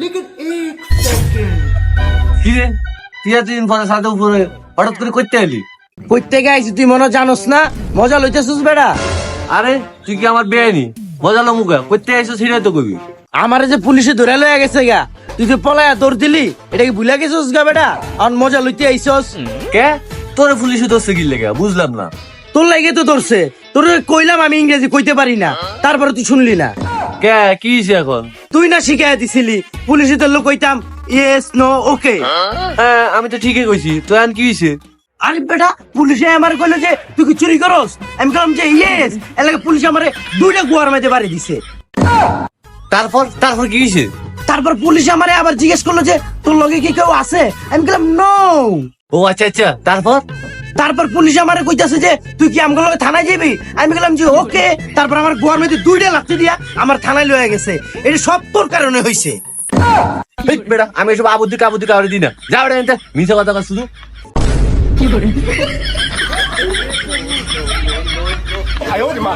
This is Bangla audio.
लेकिन एक सेकंड কি রে তুই এতদিন পরে ছাদের উপরে হঠাৎ করে করতে এলি? কইতে গাইছি তুই মনে জানোস না, মজা লইতেছিস বেড়া। আরে তুই কি আমার বেআইনি মজা লো মুখে করতে আইসো সেটাই তো কবি। আমারে যে পুলিশে ধরে লয়ে গেছে গা, তুই যে পলায়া দৌড় দিলি, এটা কি ভুলে গেছিস গা বেটা? আর মজা লইতে আইছস কে তোরে পুলিশে ধরছে কি লেগে বুঝলাম না। তোর লাগে তো ধরছে, তোর কইলাম আমি ইংরেজি কইতে পারি না, তারপরে তুই শুনলি না। কে কি হইছে এখন? তুই না শিখাই দিছিলি পুলিশে ধরলে কইতাম ইয়েস নো ওকে। হ্যাঁ আমি তো ঠিকই কইছি, তো এখন কি হইছে? আরে বেটা পুলিশে আমার কইলো যে তুই কি চুরি করস, আমি কইলাম যে ইয়েস, এলাকা পুলিশ আমারে দুইটা গুয়ার মধ্যে বাড়ি দিছে। তারপর তারপর কি হইছে? তারপর পুলিশ আমারে আবার জিজ্ঞেস করলো যে তোর লগে কি কেউ আছে, আমি কইলাম নো। ও আচ্ছা আচ্ছা তারপর? তারপর পুলিশ আমারে কইতাছে যে তুই কি আমগুলো থানায় যাবি, আমি বললাম যে ওকে। তারপর আমার গোয়ার মধ্যে দুইটা লাথি দিয়া আমার থানায় লয়ে গেছে। এটা সব তোর কারণে হইছে। এই বেটা আমি এসব আবুদ্ধি কাবুদ্ধি কাউরে দিই না, যা বেটা এনতে মিথ্যা কথা কর শুধু।哎呦我的妈！